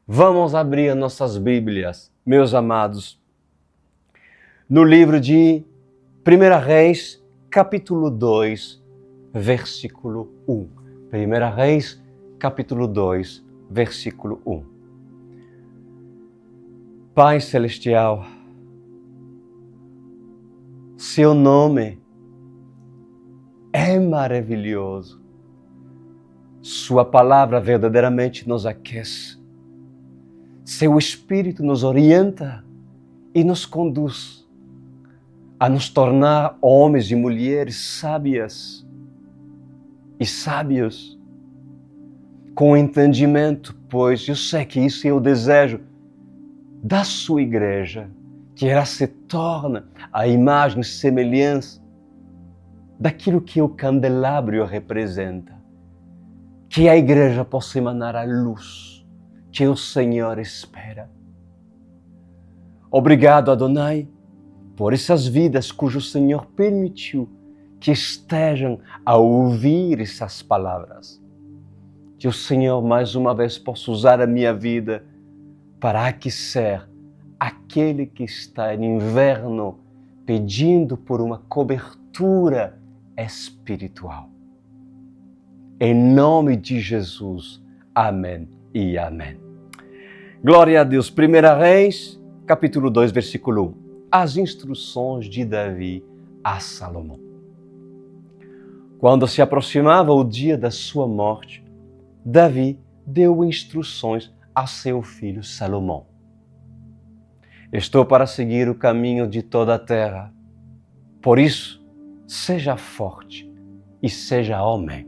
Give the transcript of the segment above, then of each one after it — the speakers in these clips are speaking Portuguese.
Vamos abrir nossas Bíblias, meus amados, no livro de 1 Reis, capítulo 2, versículo 1. 1 Reis, capítulo 2, versículo 1. Pai Celestial, seu nome é maravilhoso. Sua palavra verdadeiramente nos aquece. Seu Espírito nos orienta e nos conduz a nos tornar homens e mulheres sábias e sábios, com entendimento, pois eu sei que isso é o desejo da sua igreja, que ela se torna a imagem e semelhança daquilo que o candelabro representa, que a igreja possa emanar a luz que o Senhor espera. Obrigado, Adonai, por essas vidas cujo Senhor permitiu que estejam a ouvir essas palavras. Que o Senhor mais uma vez possa usar a minha vida para aquecer aquele que está em inverno pedindo por uma cobertura espiritual. Em nome de Jesus, amém e amém. Glória a Deus. 1 Reis, capítulo 2, versículo 1. As instruções de Davi a Salomão. Quando se aproximava o dia da sua morte, Davi deu instruções a seu filho Salomão. Estou para seguir o caminho de toda a terra. Por isso, seja forte e seja homem.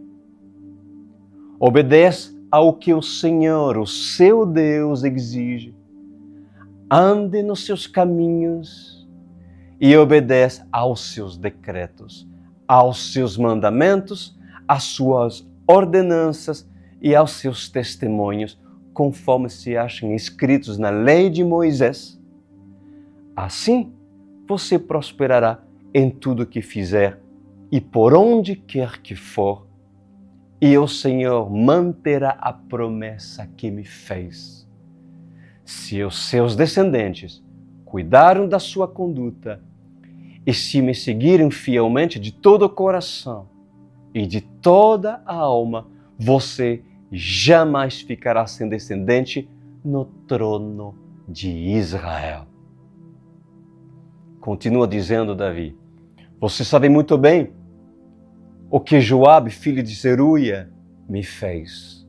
Obedeça ao que o Senhor, o seu Deus, exige. Ande nos seus caminhos e obedeça aos seus decretos, aos seus mandamentos, às suas ordenanças e aos seus testemunhos, conforme se acham escritos na lei de Moisés. Assim, você prosperará em tudo que fizer e por onde quer que for, e o Senhor manterá a promessa que me fez. Se os seus descendentes cuidaram da sua conduta e se me seguirem fielmente de todo o coração e de toda a alma, você jamais ficará sem descendente no trono de Israel. Continua dizendo Davi, você sabe muito bem o que Joabe, filho de Zeruia, me fez.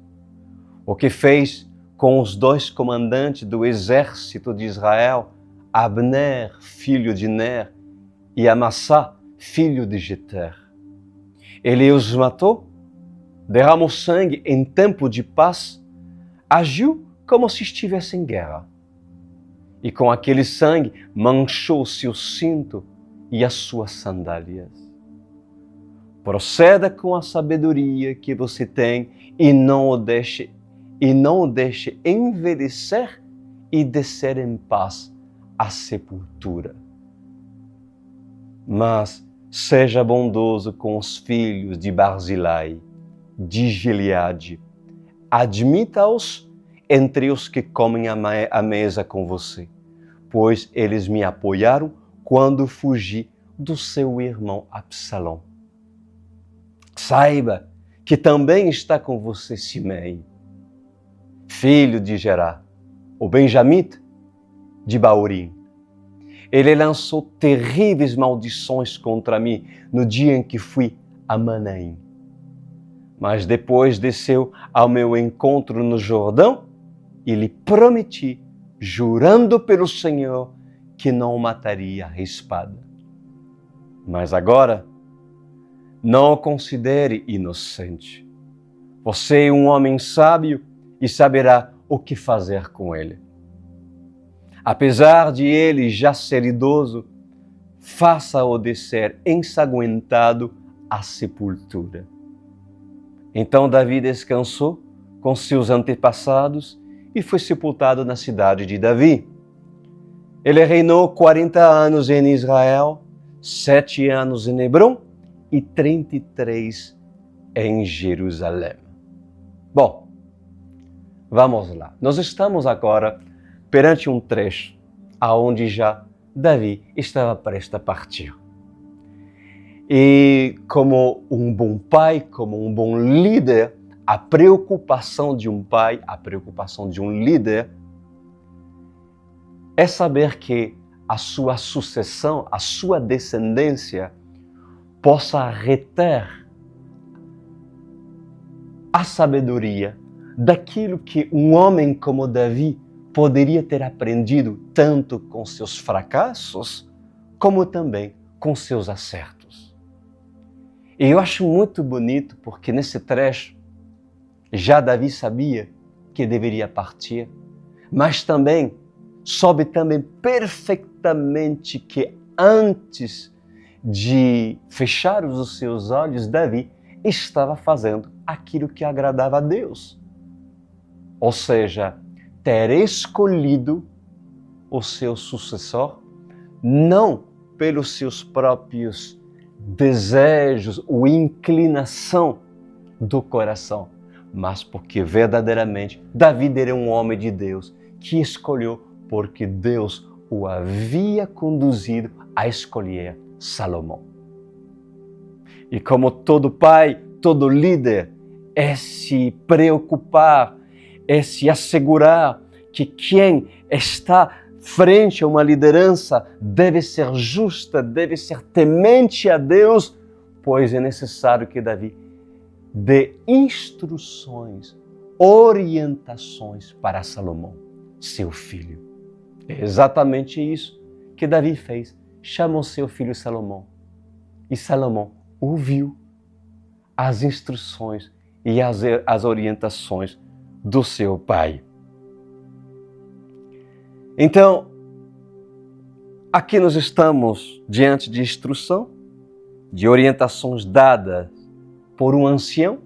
O que fez com os dois comandantes do exército de Israel, Abner, filho de Ner, e Amassá, filho de Jeter. Ele os matou, derramou sangue em tempo de paz, agiu como se estivesse em guerra. E com aquele sangue manchou seu cinto e as suas sandálias. Proceda com a sabedoria que você tem e não o deixe envelhecer e descer em paz à sepultura. Mas seja bondoso com os filhos de Barzilai, de Gileade. Admita-os entre os que comem à mesa com você, pois eles me apoiaram quando fugi do seu irmão Absalão. Saiba que também está com você Simei, filho de Gerá, o benjamita de Baorim. Ele lançou terríveis maldições contra mim no dia em que fui a Manaim. Mas depois desceu ao meu encontro no Jordão e lhe prometi, jurando pelo Senhor, que não o mataria à espada. Mas agora, não o considere inocente. Você é um homem sábio e saberá o que fazer com ele. Apesar de ele já ser idoso, faça-o descer ensanguentado à sepultura. Então Davi descansou com seus antepassados e foi sepultado na cidade de Davi. Ele reinou 40 anos em Israel, 7 anos em Hebrom e 33 em Jerusalém. Bom, Vamos lá. Nós estamos agora perante um trecho aonde já Davi estava prestes a partir. E como um bom pai, como um bom líder, a preocupação de um pai, a preocupação de um líder é saber que a sua sucessão, a sua descendência possa reter a sabedoria daquilo que um homem como Davi poderia ter aprendido tanto com seus fracassos, como também com seus acertos. E eu acho muito bonito porque nesse trecho já Davi sabia que deveria partir, mas também soube também perfeitamente que antes de fechar os seus olhos, Davi estava fazendo aquilo que agradava a Deus. Ou seja, ter escolhido o seu sucessor não pelos seus próprios desejos ou inclinação do coração, mas porque verdadeiramente Davi era um homem de Deus que escolheu porque Deus o havia conduzido a escolher Salomão. E como todo pai, todo líder, é se preocupar, é se assegurar que quem está frente a uma liderança deve ser justa, deve ser temente a Deus, pois é necessário que Davi dê instruções, orientações para Salomão, seu filho. É exatamente isso que Davi fez. Chamou seu filho Salomão. E Salomão ouviu as instruções e as orientações do seu pai. Então, aqui nós estamos diante de instrução, de orientações dadas por um ancião,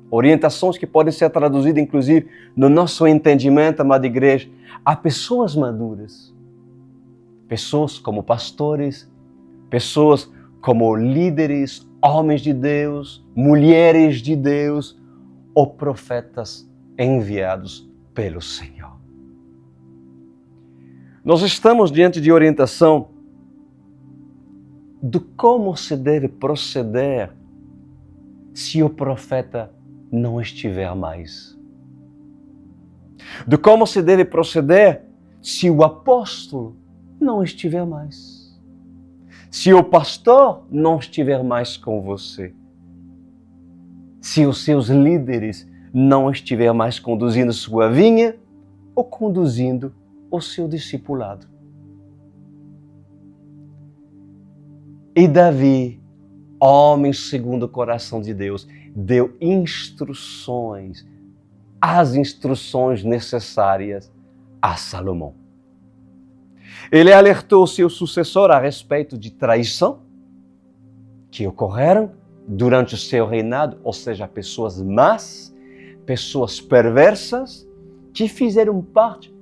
orientações que podem ser traduzidas, inclusive, no nosso entendimento, amada igreja, a pessoas maduras, pessoas como pastores, pessoas como líderes, homens de Deus, mulheres de Deus, ou profetas enviados pelo Senhor. Nós estamos diante de orientação de como se deve proceder se o profeta não estiver mais. De como se deve proceder se o apóstolo não estiver mais. Se o pastor não estiver mais com você. Se os seus líderes não estiver mais conduzindo sua vinha ou conduzindo o seu discipulado. E Davi, homem segundo o coração de Deus, deu instruções, as instruções necessárias a Salomão. Ele alertou o seu sucessor a respeito de traição que ocorreram durante o seu reinado, ou seja, pessoas más, pessoas perversas que fizeram parte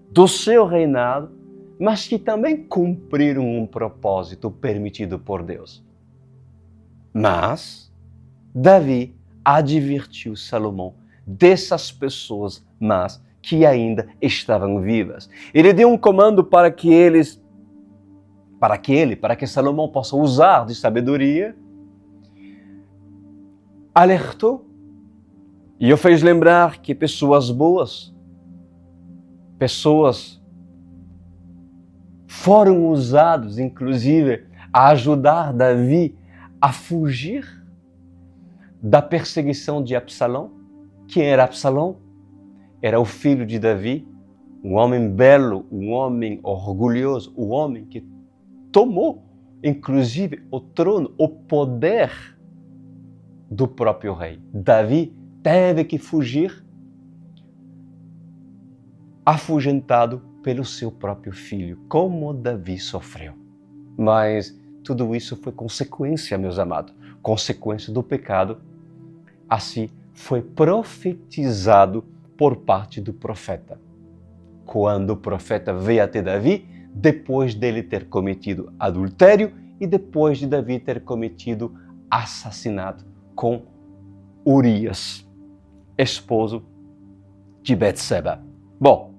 do seu reinado, mas que também cumpriram um propósito permitido por Deus. Mas Davi advertiu Salomão dessas pessoas más que ainda estavam vivas. Ele deu um comando para que Salomão possa usar de sabedoria, alertou e o fez lembrar que pessoas boas, pessoas foram usados, inclusive, a ajudar Davi a fugir da perseguição de Absalão. Quem era Absalão? Era o filho de Davi, um homem belo, um homem orgulhoso, um homem que tomou, inclusive, o trono, o poder do próprio rei. Davi teve que fugir, afugentado pelo seu próprio filho. Como Davi sofreu. Mas tudo isso foi consequência, meus amados, consequência do pecado. Assim foi profetizado por parte do profeta. Quando o profeta veio até Davi, depois dele ter cometido adultério e depois de Davi ter cometido assassinato com Urias, esposo de Betseba. Bom,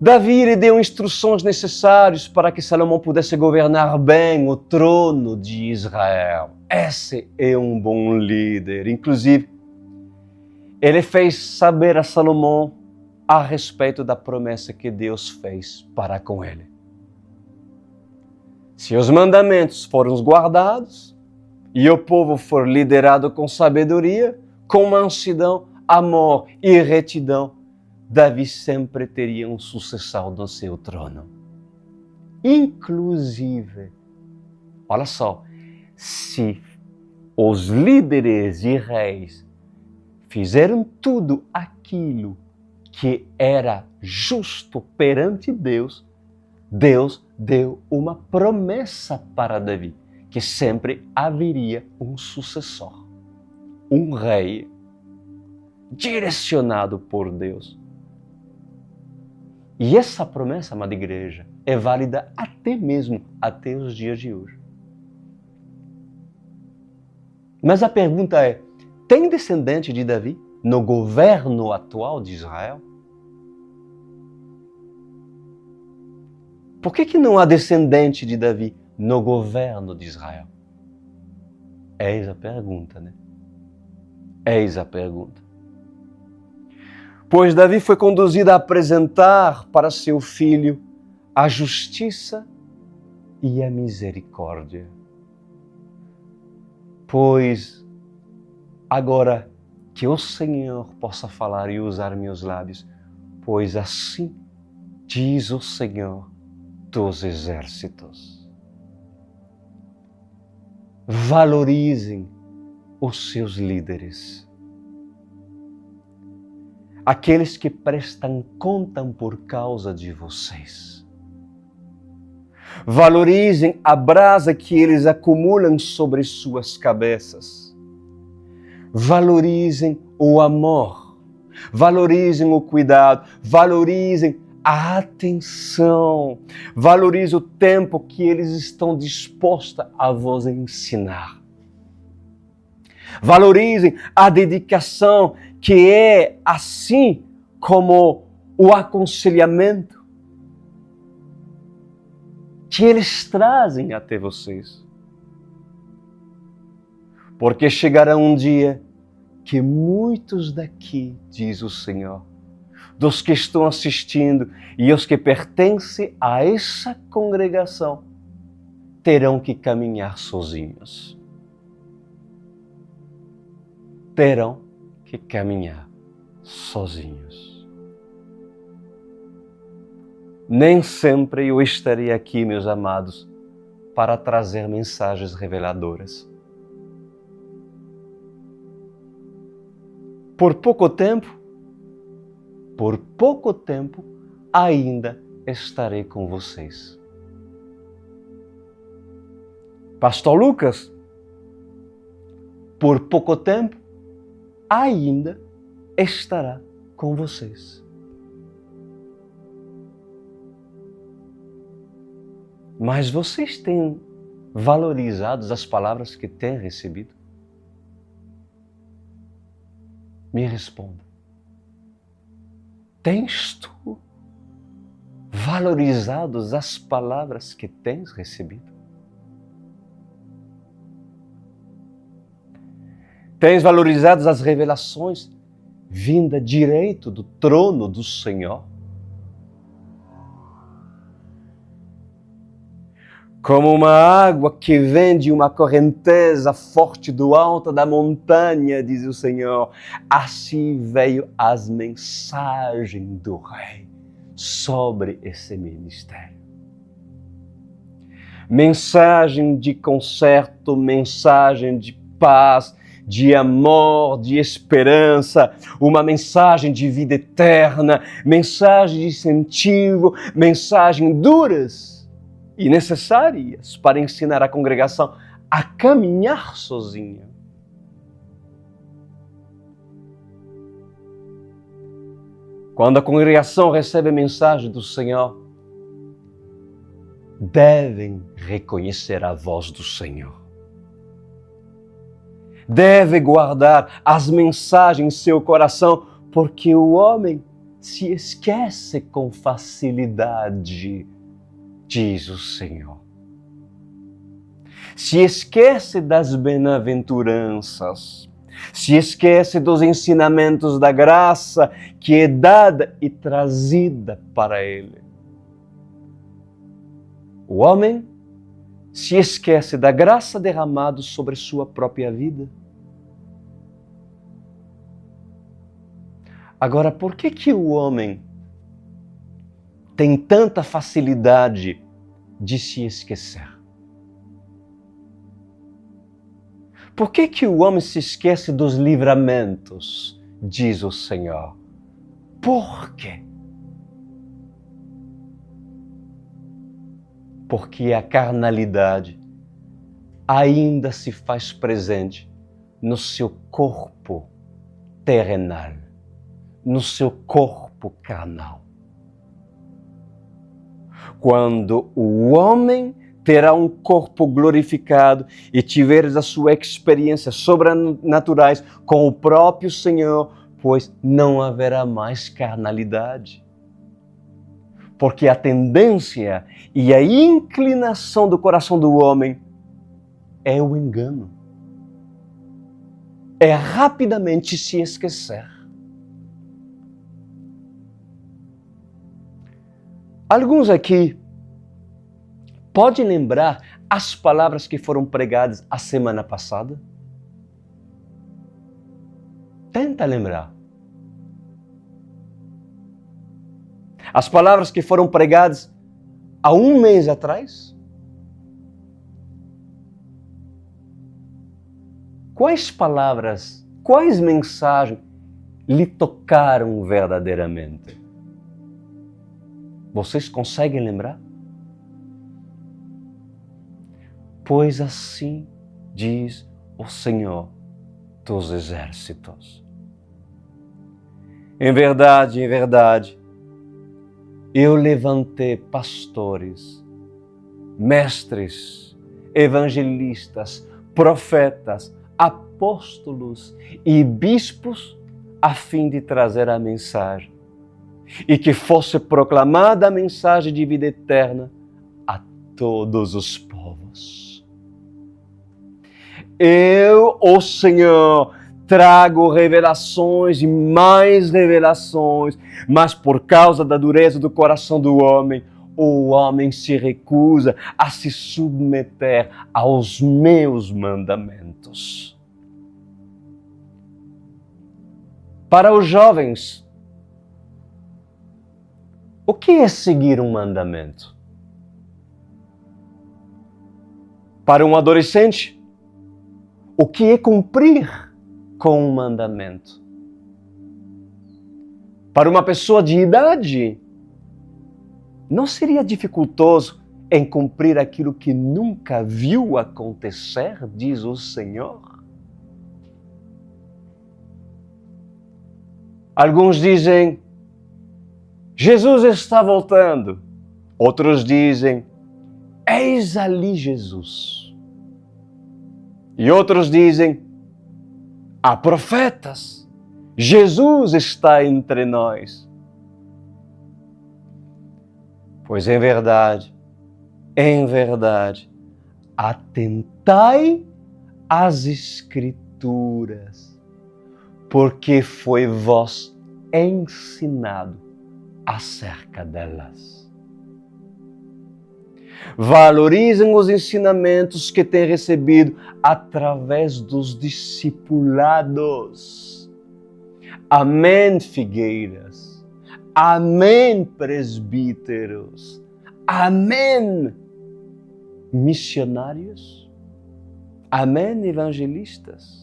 Davi lhe deu instruções necessárias para que Salomão pudesse governar bem o trono de Israel. Esse é um bom líder. Inclusive, ele fez saber a Salomão a respeito da promessa que Deus fez para com ele. Se os mandamentos forem guardados e o povo for liderado com sabedoria, com mansidão, amor e retidão, Davi sempre teria um sucessor no seu trono. Inclusive, olha só, se os líderes e reis fizeram tudo aquilo que era justo perante Deus, Deus deu uma promessa para Davi, que sempre haveria um sucessor, um rei direcionado por Deus. E essa promessa, amada igreja, é válida até os dias de hoje. Mas a pergunta é, tem descendente de Davi no governo atual de Israel? Por que não há descendente de Davi no governo de Israel? Eis a pergunta, né? Eis a pergunta. Pois Davi foi conduzido a apresentar para seu filho a justiça e a misericórdia. Pois agora que o Senhor possa falar e usar meus lábios, pois assim diz o Senhor dos exércitos. Valorizem os seus líderes. Aqueles que prestam conta por causa de vocês. Valorizem a brasa que eles acumulam sobre suas cabeças. Valorizem o amor. Valorizem o cuidado. Valorizem a atenção. Valorizem o tempo que eles estão dispostos a vos ensinar. Valorizem a dedicação que é assim como o aconselhamento que eles trazem até vocês. Porque chegará um dia que muitos daqui, diz o Senhor, dos que estão assistindo e os que pertencem a essa congregação, terão que caminhar sozinhos. Terão que caminhar sozinhos. Nem sempre eu estarei aqui, meus amados, para trazer mensagens reveladoras. Por pouco tempo, ainda estarei com vocês. Pastor Lucas, por pouco tempo, ainda estará com vocês. Mas vocês têm valorizado as palavras que têm recebido? Me responda. Tens tu valorizado as palavras que tens recebido? Tens valorizado as revelações vinda direito do trono do Senhor? Como uma água que vem de uma correnteza forte do alto da montanha, diz o Senhor, assim veio as mensagens do Rei sobre esse ministério. Mensagem de conserto, mensagem de paz, de amor, de esperança, uma mensagem de vida eterna, mensagem de incentivo, mensagem duras e necessárias para ensinar a congregação a caminhar sozinha. Quando a congregação recebe a mensagem do Senhor, devem reconhecer a voz do Senhor. Deve guardar as mensagens em seu coração, Porque o homem se esquece com facilidade, diz o Senhor. Se esquece das bem-aventuranças, se esquece dos ensinamentos da graça que é dada e trazida para ele. O homem se esquece da graça derramada sobre sua própria vida. Agora, por que o homem tem tanta facilidade de se esquecer? Por que o homem se esquece dos livramentos, diz o Senhor? Por quê? Porque a carnalidade ainda se faz presente no seu corpo terrenal, no seu corpo carnal. Quando o homem terá um corpo glorificado e tiveres a sua experiência sobrenaturais com o próprio Senhor, pois não haverá mais carnalidade. Porque a tendência e a inclinação do coração do homem é o engano. É rapidamente se esquecer. Alguns aqui podem lembrar as palavras que foram pregadas a semana passada? Tenta lembrar. As palavras que foram pregadas há um mês atrás? Quais palavras, quais mensagens lhe tocaram verdadeiramente? Vocês conseguem lembrar? Pois assim diz o Senhor dos Exércitos. Em verdade, eu levantei pastores, mestres, evangelistas, profetas, apóstolos e bispos a fim de trazer a mensagem e que fosse proclamada a mensagem de vida eterna a todos os povos. Eu, o Senhor, trago revelações e mais revelações, mas por causa da dureza do coração do homem, o homem se recusa a se submeter aos meus mandamentos. Para os jovens, o que é seguir um mandamento? Para um adolescente, o que é cumprir com um mandamento? Para uma pessoa de idade, não seria dificultoso em cumprir aquilo que nunca viu acontecer, diz o Senhor? Alguns dizem, Jesus está voltando. Outros dizem, eis ali Jesus. E outros dizem, há profetas, Jesus está entre nós. Pois em verdade, atentai às Escrituras, porque foi vos ensinado acerca delas. Valorizem os ensinamentos que têm recebido através dos discipulados. Amém, figueiras. Amém, presbíteros. Amém, missionários. Amém, evangelistas.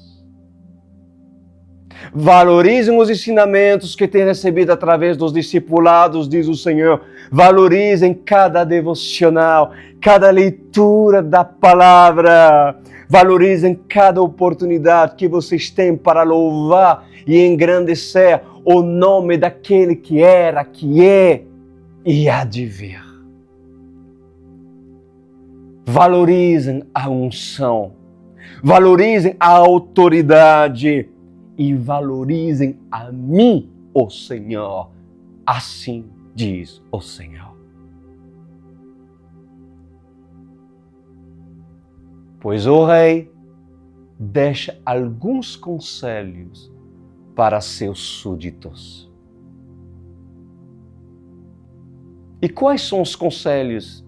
Valorizem os ensinamentos que têm recebido através dos discipulados, diz o Senhor. Valorizem cada devocional, cada leitura da palavra. Valorizem cada oportunidade que vocês têm para louvar e engrandecer o nome daquele que era, que é e há de vir. Valorizem a unção. Valorizem a autoridade. E valorizem a mim o Senhor. Assim diz o Senhor. Pois o rei deixa alguns conselhos para seus súditos. E quais são os conselhos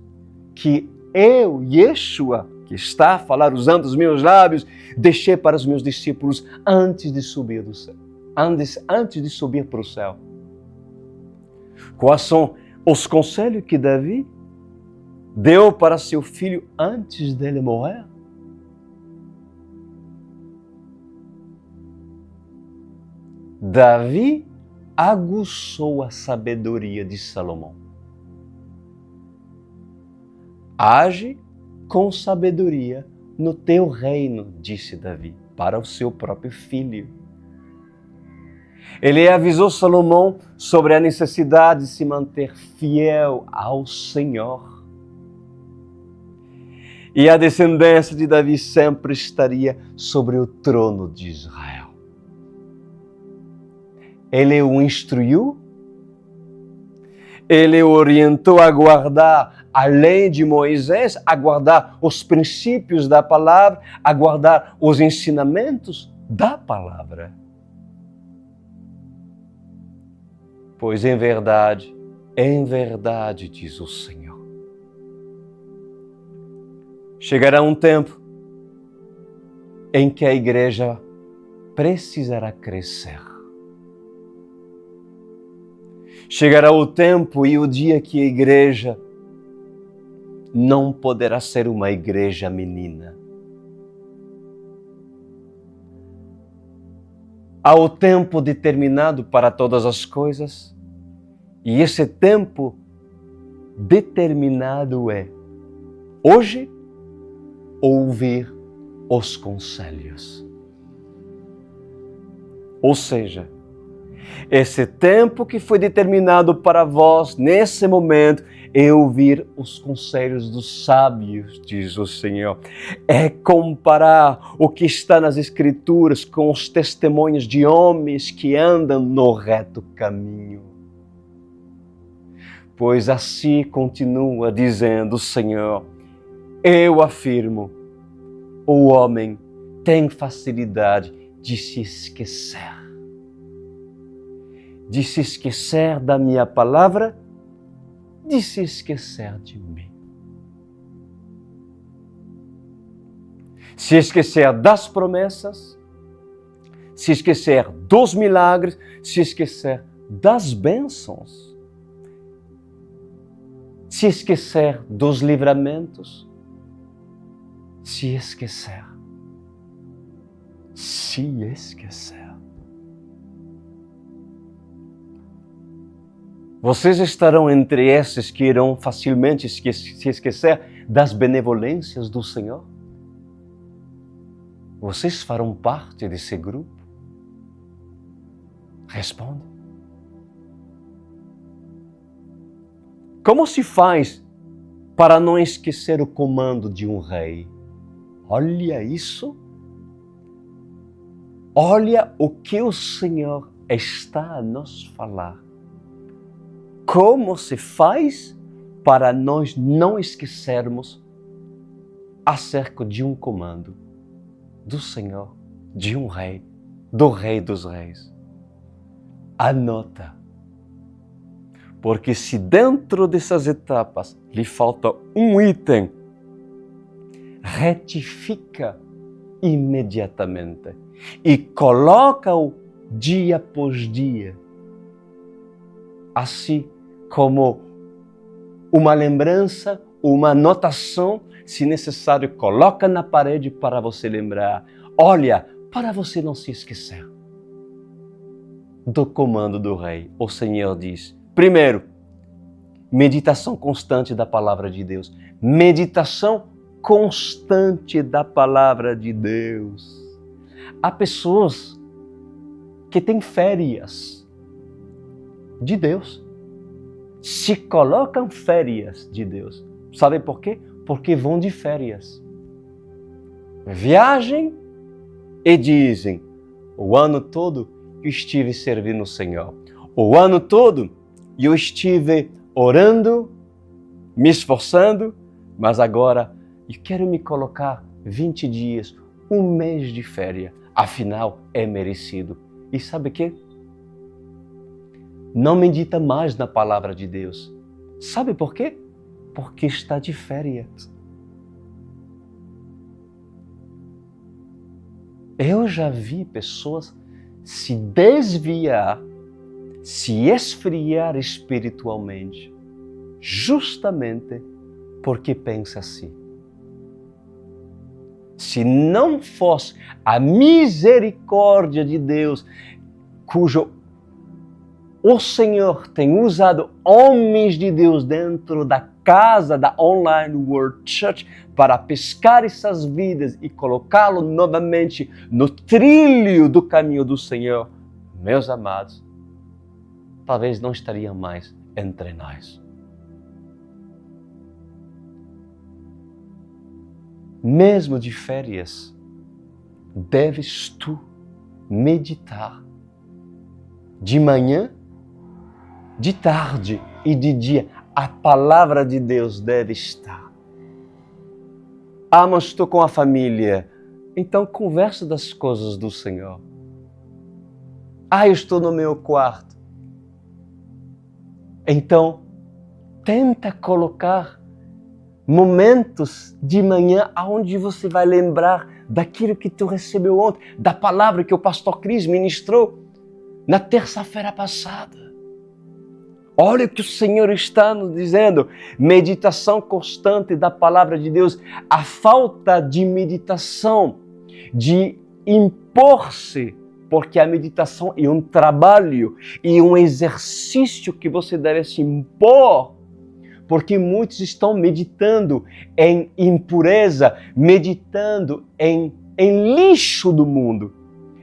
que eu, Yeshua, que está a falar usando os meus lábios, deixei para os meus discípulos antes de subir do céu, antes de subir para o céu? Quais são os conselhos que Davi deu para seu filho antes dele morrer? Davi aguçou a sabedoria de Salomão. Age com sabedoria no teu reino, disse Davi, para o seu próprio filho. Ele avisou Salomão sobre a necessidade de se manter fiel ao Senhor. E a descendência de Davi sempre estaria sobre o trono de Israel. Ele o instruiu, ele o orientou a guardar a lei de Moisés, a guardar os princípios da palavra, a guardar os ensinamentos da palavra. Pois em verdade, diz o Senhor, chegará um tempo em que a igreja precisará crescer. Chegará o tempo e o dia que a igreja não poderá ser uma igreja menina. Há o tempo determinado para todas as coisas, e esse tempo determinado é hoje ouvir os conselhos. Ou seja, esse tempo que foi determinado para vós, nesse momento, é ouvir os conselhos dos sábios, diz o Senhor. É comparar o que está nas Escrituras com os testemunhos de homens que andam no reto caminho. Pois assim continua dizendo o Senhor, eu afirmo, o homem tem facilidade de se esquecer. De se esquecer da minha palavra, de se esquecer de mim. Se esquecer das promessas, se esquecer dos milagres, se esquecer das bênçãos, se esquecer dos livramentos, se esquecer. Vocês estarão entre esses que irão facilmente se esquecer das benevolências do Senhor? Vocês farão parte desse grupo? Responda. Como se faz para não esquecer o comando de um rei? Olha isso. Olha o que o Senhor está a nos falar. Como se faz para nós não esquecermos acerca de um comando do Senhor, de um rei, do Rei dos Reis? Anota. Porque se dentro dessas etapas lhe falta um item, retifica imediatamente e coloca-o dia após dia. Assim como uma lembrança, uma anotação, se necessário, coloca na parede para você lembrar. Olha, para você não se esquecer do comando do rei. O Senhor diz, primeiro, meditação constante da palavra de Deus. Meditação constante da palavra de Deus. Há pessoas que têm férias de Deus. Se colocam férias de Deus. Sabe por quê? Porque vão de férias. Viagem e dizem, o ano todo eu estive servindo o Senhor. O ano todo eu estive orando, me esforçando, mas agora eu quero me colocar 20 dias, um mês de férias. Afinal, é merecido. E sabe o quê? Não medita mais na palavra de Deus. Sabe por quê? Porque está de férias. Eu já vi pessoas se desviar, se esfriar espiritualmente, justamente porque pensa assim. Se não fosse a misericórdia de Deus, cujo o Senhor tem usado homens de Deus dentro da casa da Online World Church para pescar essas vidas e colocá-lo novamente no trilho do caminho do Senhor, meus amados, talvez não estariam mais entre nós. Mesmo de férias, deves tu meditar de manhã, de tarde e de dia. A palavra de Deus deve estar. Ah, mas estou com a família. Então conversa das coisas do Senhor. Ah, eu estou no meu quarto. Então, tenta colocar momentos de manhã onde você vai lembrar daquilo que tu recebeu ontem, da palavra que o pastor Cris ministrou na terça-feira passada. Olha o que o Senhor está nos dizendo. Meditação constante da palavra de Deus. A falta de meditação, de impor-se, porque a meditação é um trabalho e um exercício que você deve se impor, porque muitos estão meditando em impureza, meditando em lixo do mundo,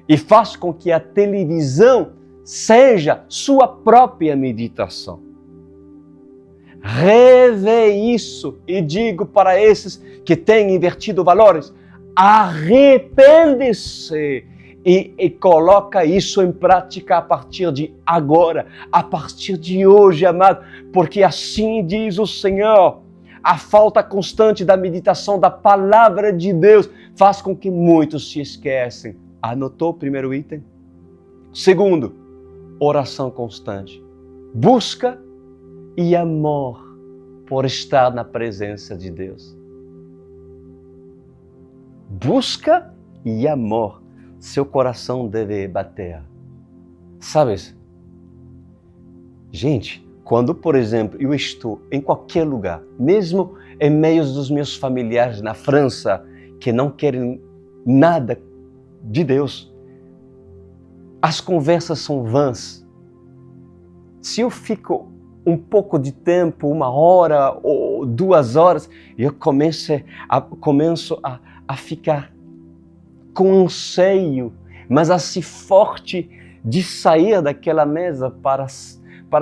e faz com que a televisão seja sua própria meditação. Revê isso e digo para esses que têm invertido valores, arrepende-se e coloca isso em prática a partir de agora, a partir de hoje, amado, porque assim diz o Senhor, a falta constante da meditação da palavra de Deus faz com que muitos se esquecem. Anotou o primeiro item? Segundo, oração constante. Busca e amor por estar na presença de Deus. Busca e amor. Seu coração deve bater. Sabes? Gente, quando, por exemplo, eu estou em qualquer lugar, mesmo em meio dos meus familiares na França, que não querem nada de Deus, as conversas são vãs. Se eu fico um pouco de tempo, 1 hora ou 2 horas, eu começo a ficar com anseio, mas assim forte de sair daquela mesa para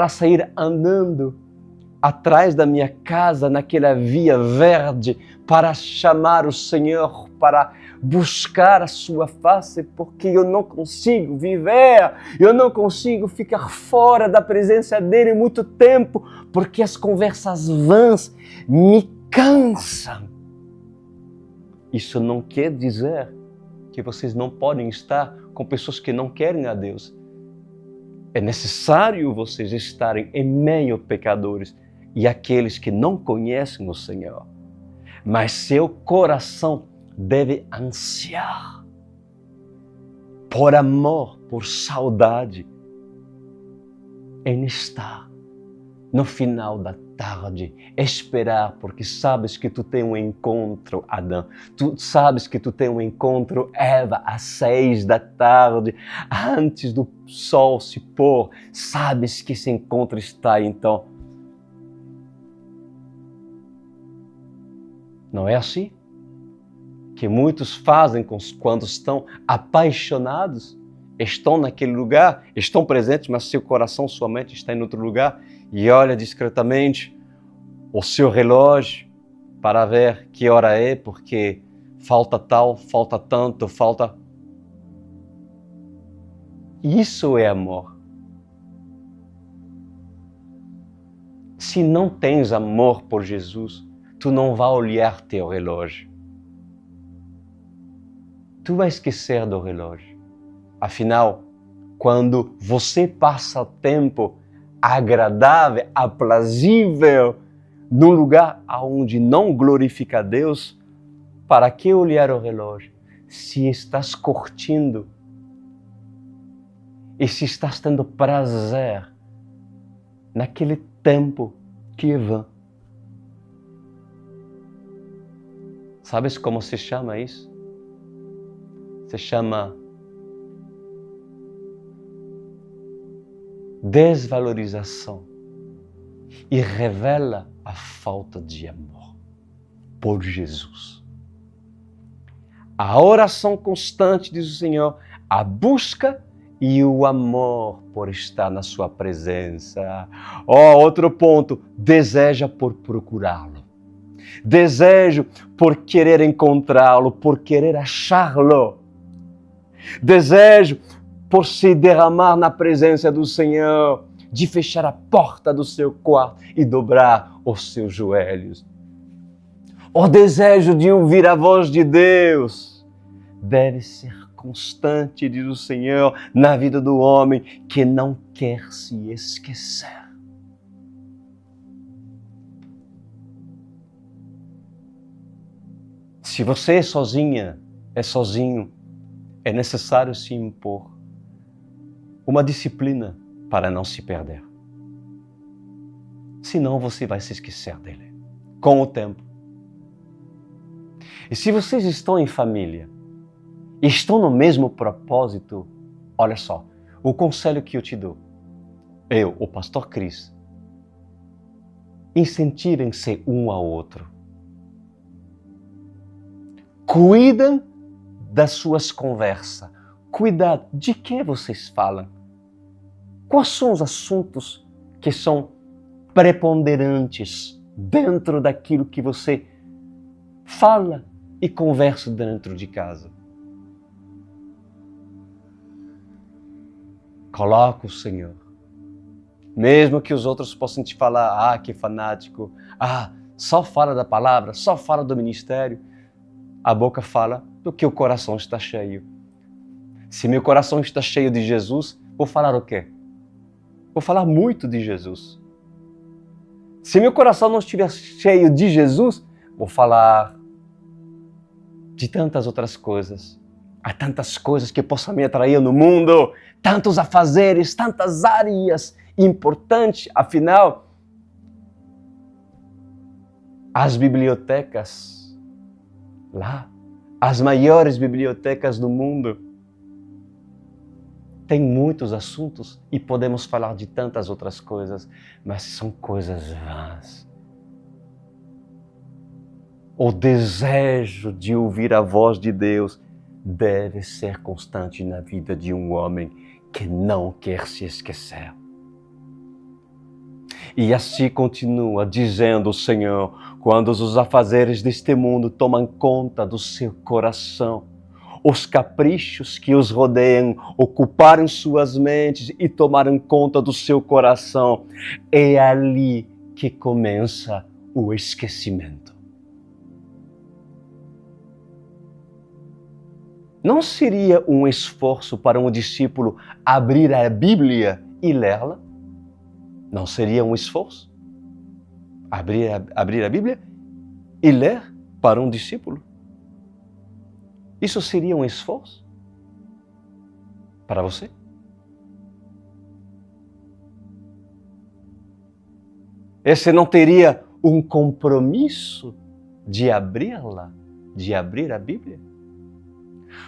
sair andando atrás da minha casa, naquela via verde, para chamar o Senhor, para buscar a sua face, porque eu não consigo viver, eu não consigo ficar fora da presença dele muito tempo, porque as conversas vãs me cansam. Isso não quer dizer que vocês não podem estar com pessoas que não querem a Deus. É necessário vocês estarem em meio a pecadores e aqueles que não conhecem o Senhor. Mas seu coração deve ansiar por amor, por saudade, em estar no final da tarde, esperar, porque sabes que tu tem um encontro, Adão. Tu sabes que tu tem um encontro, Eva, às 6 da tarde, antes do sol se pôr. Sabes que esse encontro está, então. Não é assim? Que muitos fazem quando estão apaixonados, estão naquele lugar, estão presentes, mas seu coração, sua mente está em outro lugar, e olha discretamente o seu relógio para ver que hora é, porque falta tal, falta tanto, falta... Isso é amor. Se não tens amor por Jesus, tu não vai olhar teu relógio. Tu vai esquecer do relógio. Afinal, quando você passa tempo agradável, aprazível, num lugar onde não glorifica a Deus, para que olhar o relógio? Se estás curtindo e se estás tendo prazer naquele tempo que é vã. Sabes como se chama isso? Se chama desvalorização e revela a falta de amor por Jesus. A oração constante, diz o Senhor, a busca e o amor por estar na sua presença. Outro ponto, deseja por procurá-lo. Desejo por querer encontrá-lo, por querer achá-lo. Desejo por se derramar na presença do Senhor, de fechar a porta do seu quarto e dobrar os seus joelhos. O desejo de ouvir a voz de Deus deve ser constante, diz o Senhor, na vida do homem que não quer se esquecer. Se você é sozinha, é sozinho, é necessário se impor uma disciplina para não se perder. Senão você vai se esquecer dele com o tempo. E se vocês estão em família, estão no mesmo propósito, olha só, o conselho que eu te dou, eu, o pastor Cris, incentivem-se um ao outro. Cuidem das suas conversas. Cuidado de que vocês falam. Quais são os assuntos que são preponderantes dentro daquilo que você fala e conversa dentro de casa? Coloca o Senhor. Mesmo que os outros possam te falar, que fanático, só fala da palavra, só fala do ministério. A boca fala do que o coração está cheio. Se meu coração está cheio de Jesus, vou falar o quê? Vou falar muito de Jesus. Se meu coração não estiver cheio de Jesus, vou falar de tantas outras coisas. Há tantas coisas que possam me atrair no mundo, tantos afazeres, tantas áreas importantes. Afinal, as bibliotecas lá, as maiores bibliotecas do mundo, tem muitos assuntos e podemos falar de tantas outras coisas, mas são coisas vãs. O desejo de ouvir a voz de Deus deve ser constante na vida de um homem que não quer se esquecer. E assim continua dizendo o Senhor, quando os afazeres deste mundo tomam conta do seu coração, os caprichos que os rodeiam ocuparem suas mentes e tomarem conta do seu coração, é ali que começa o esquecimento. Não seria um esforço para um discípulo abrir a Bíblia e lê-la? Não seria um esforço? Abrir a Bíblia e ler para um discípulo? Isso seria um esforço para você? Esse não teria um compromisso de abri-la, de abrir a Bíblia?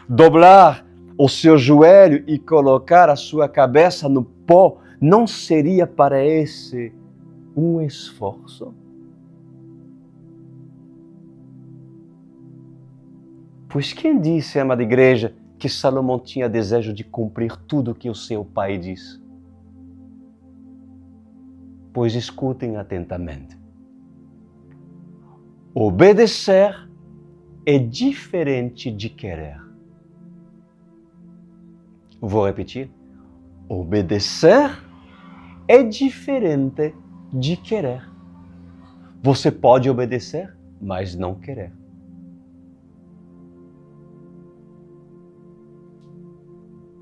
Dobrar o seu joelho e colocar a sua cabeça no pó não seria para esse um esforço? Pois quem disse, amada igreja, que Salomão tinha desejo de cumprir tudo o que o seu pai disse? Pois escutem atentamente. Obedecer é diferente de querer. Vou repetir. Obedecer é diferente de querer. Você pode obedecer, mas não querer.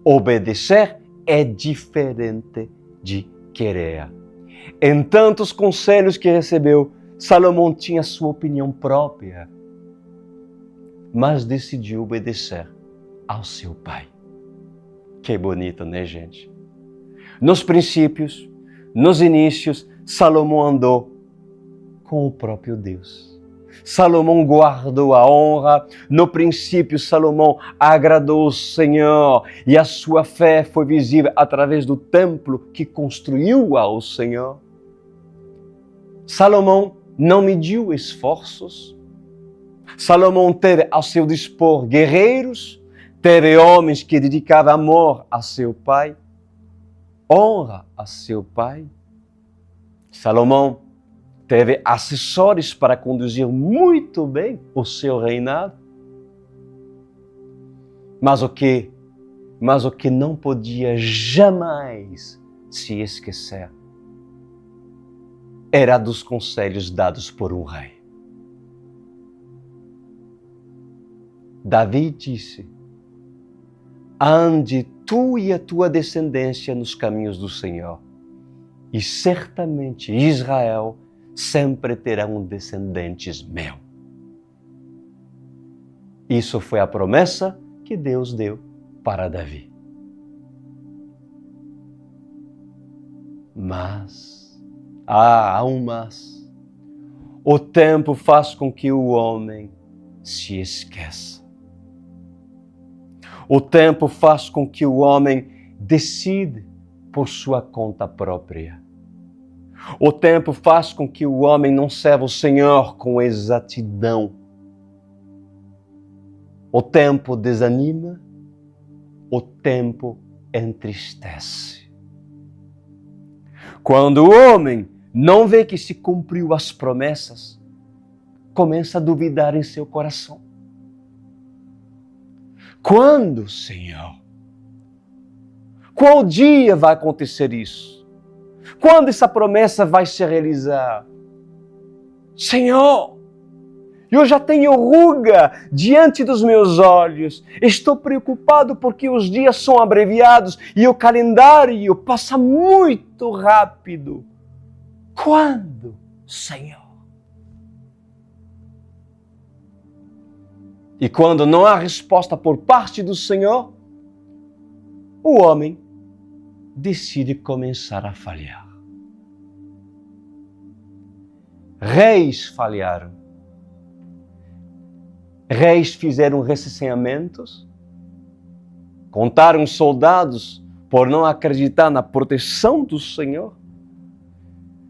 Obedecer é diferente de querer. Em tantos conselhos que recebeu, Salomão tinha sua opinião própria, mas decidiu obedecer ao seu pai. Que bonito, né, gente? Nos princípios, nos inícios, Salomão andou com o próprio Deus. Salomão guardou a honra. No princípio, Salomão agradou o Senhor e a sua fé foi visível através do templo que construiu ao Senhor. Salomão não mediu esforços. Salomão teve ao seu dispor guerreiros, teve homens que dedicavam amor a seu pai, honra a seu pai. Salomão teve assessores para conduzir muito bem o seu reinado. Mas o que não podia jamais se esquecer era dos conselhos dados por um rei. Davi disse: ande tu e a tua descendência nos caminhos do Senhor, e certamente Israel sempre terão descendentes meus. Isso foi a promessa que Deus deu para Davi. Mas, há um mas, o tempo faz com que o homem se esqueça. O tempo faz com que o homem decide por sua conta própria. O tempo faz com que o homem não serva o Senhor com exatidão. O tempo desanima, o tempo entristece. Quando o homem não vê que se cumpriu as promessas, começa a duvidar em seu coração. Quando, Senhor? Qual dia vai acontecer isso? Quando essa promessa vai se realizar? Senhor, eu já tenho ruga diante dos meus olhos. Estou preocupado porque os dias são abreviados e o calendário passa muito rápido. Quando, Senhor? E quando não há resposta por parte do Senhor, o homem decide começar a falhar. Reis falharam. Reis fizeram recenseamentos, contaram soldados por não acreditar na proteção do Senhor.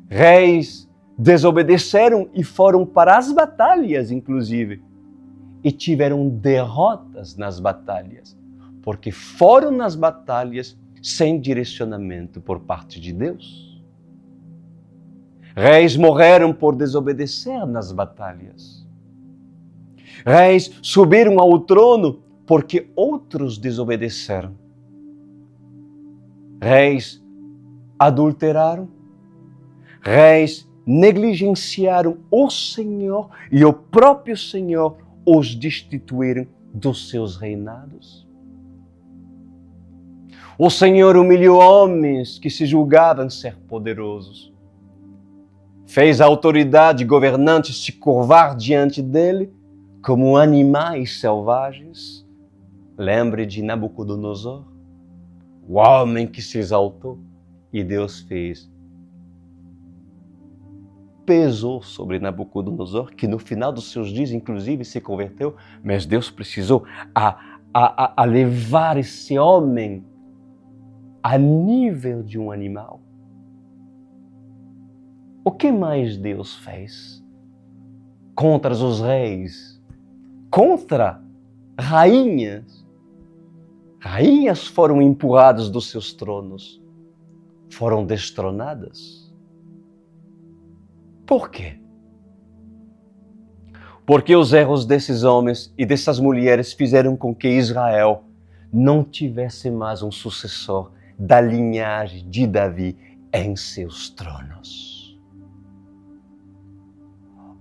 Reis desobedeceram e foram para as batalhas, inclusive, e tiveram derrotas nas batalhas, porque foram nas batalhas sem direcionamento por parte de Deus. Reis morreram por desobedecer nas batalhas. Reis subiram ao trono porque outros desobedeceram. Reis adulteraram. Reis negligenciaram o Senhor e o próprio Senhor os destituíram dos seus reinados. O Senhor humilhou homens que se julgavam ser poderosos. Fez a autoridade e governantes se curvar diante dele como animais selvagens. Lembre de Nabucodonosor, o homem que se exaltou e Deus pesou sobre Nabucodonosor, que no final dos seus dias, inclusive, se converteu, mas Deus precisou a levar esse homem a nível de um animal. O que mais Deus fez contra os reis, contra rainhas? Rainhas foram empurradas dos seus tronos, foram destronadas. Por quê? Porque os erros desses homens e dessas mulheres fizeram com que Israel não tivesse mais um sucessor da linhagem de Davi em seus tronos.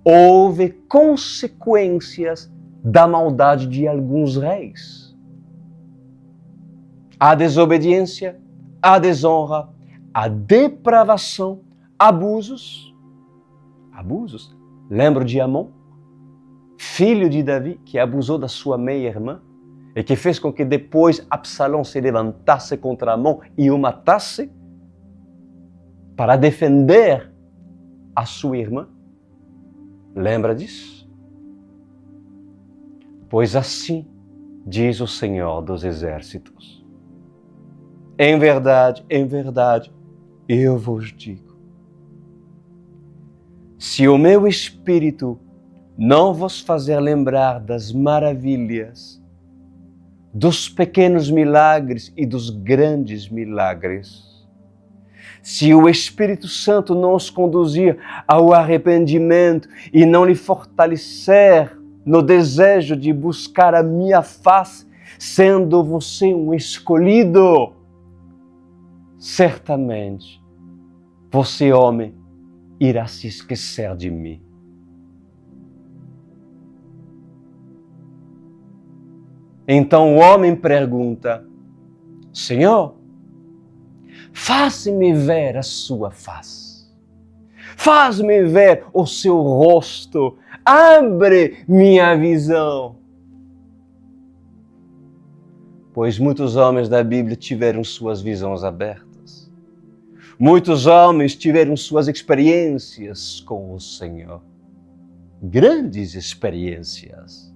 houve consequências da maldade de alguns reis. A desobediência, a desonra, a depravação, abusos. Lembra de Amon, filho de Davi, que abusou da sua meia-irmã e que fez com que depois Absalão se levantasse contra Amon e o matasse para defender a sua irmã? Lembra disso? Pois assim diz o Senhor dos Exércitos: em verdade, eu vos digo, se o meu Espírito não vos fazer lembrar das maravilhas, dos pequenos milagres e dos grandes milagres, se o Espírito Santo não os conduzir ao arrependimento e não lhe fortalecer no desejo de buscar a minha face, sendo você um escolhido, certamente você, homem, irá se esquecer de mim. Então o homem pergunta: Senhor, faz-me ver a sua face, faz-me ver o seu rosto, abre minha visão. Pois muitos homens da Bíblia tiveram suas visões abertas. Muitos homens tiveram suas experiências com o Senhor. Grandes experiências.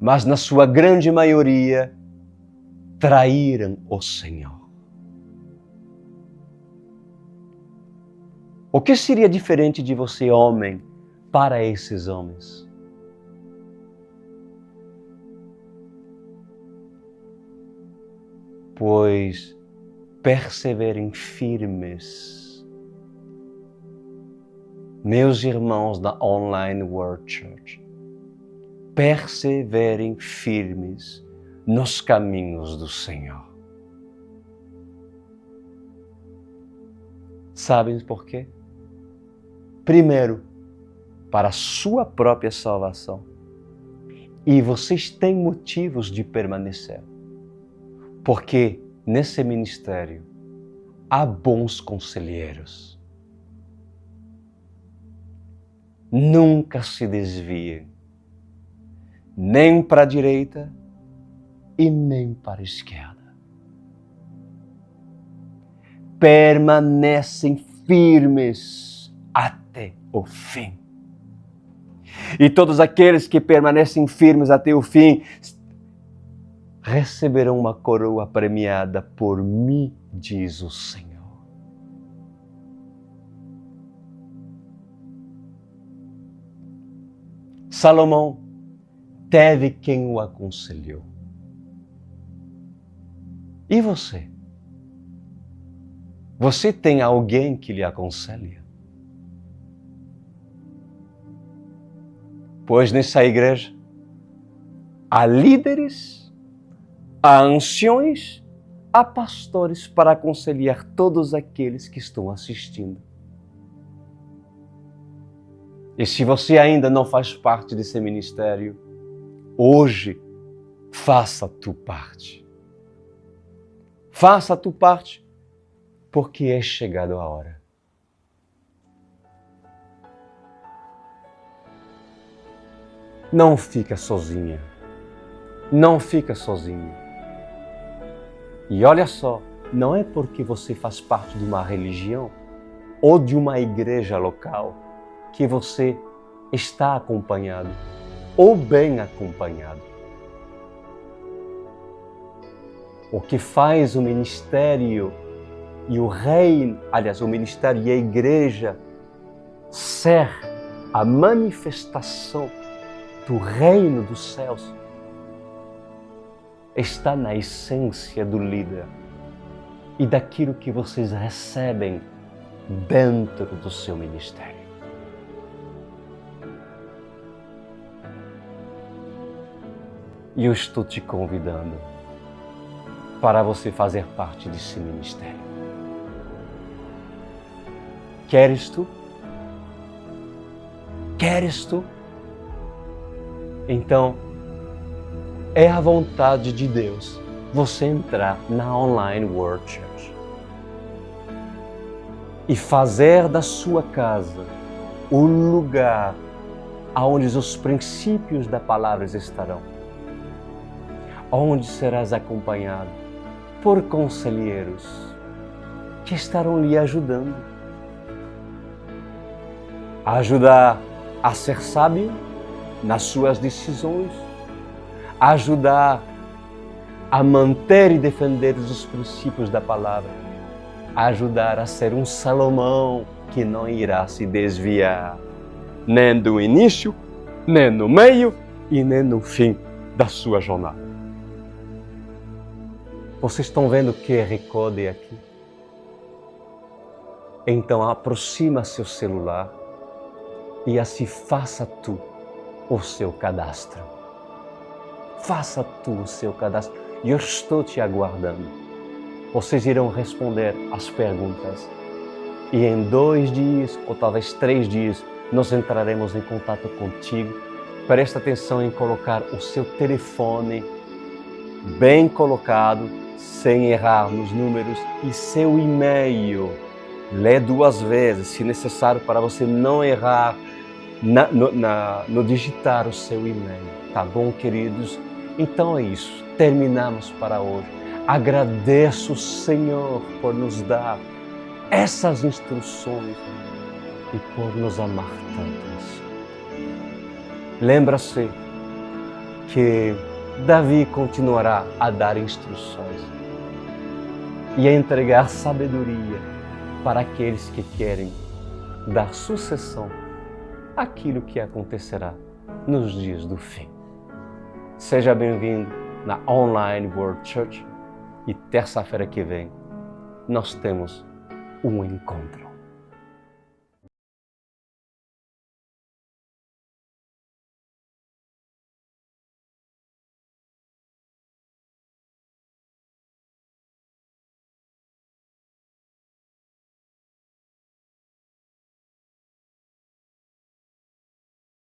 Mas na sua grande maioria, traíram o Senhor. O que seria diferente de você, homem, para esses homens? Pois perseverem firmes. Meus irmãos da Online World Church, perseverem firmes nos caminhos do Senhor. Sabem por quê? Primeiro, para a sua própria salvação. E vocês têm motivos de permanecer. Porque nesse ministério há bons conselheiros. Nunca se desviem, nem para a direita e nem para a esquerda. Permanecem firmes até o fim. E todos aqueles que permanecem firmes até o fim receberão uma coroa premiada por mim, diz o Senhor. Salomão teve quem o aconselhou. E você? Você tem alguém que lhe aconselha? Pois nessa igreja há líderes, há anciões, há pastores para aconselhar todos aqueles que estão assistindo. E se você ainda não faz parte desse ministério, hoje faça a tua parte. Faça a tua parte, porque é chegado a hora. Não fica sozinha. Não fica sozinho. E olha só, não é porque você faz parte de uma religião ou de uma igreja local que você está acompanhado ou bem acompanhado. O que faz o ministério e o reino, aliás, o ministério e a igreja ser a manifestação do reino dos céus está na essência do líder e daquilo que vocês recebem dentro do seu ministério. E eu estou te convidando para você fazer parte desse ministério. Queres tu? Queres tu? Então, é a vontade de Deus você entrar na Online World Church e fazer da sua casa o lugar onde os princípios da palavra estarão, onde serás acompanhado por conselheiros que estarão lhe ajudando a ajudar a ser sábio nas suas decisões, a ajudar a manter e defender os princípios da palavra, a ajudar a ser um Salomão que não irá se desviar nem do início, nem no meio e nem no fim da sua jornada. Vocês estão vendo o QR Code aqui? Então aproxima seu celular e assim faça tu o seu cadastro. Faça tu o seu cadastro. Eu estou te aguardando. Vocês irão responder as perguntas. E em 2 dias, ou talvez 3 dias, nós entraremos em contato contigo. Presta atenção em colocar o seu telefone bem colocado, sem errar nos números, e seu e-mail. Lê 2 vezes, se necessário, para você não errar no digitar o seu e-mail. Tá bom, queridos? Então é isso. Terminamos para hoje. Agradeço o Senhor por nos dar essas instruções e por nos amar tanto. Lembra-se que Davi continuará a dar instruções e a entregar sabedoria para aqueles que querem dar sucessão àquilo que acontecerá nos dias do fim. Seja bem-vindo na Online World Church e terça-feira que vem nós temos um encontro.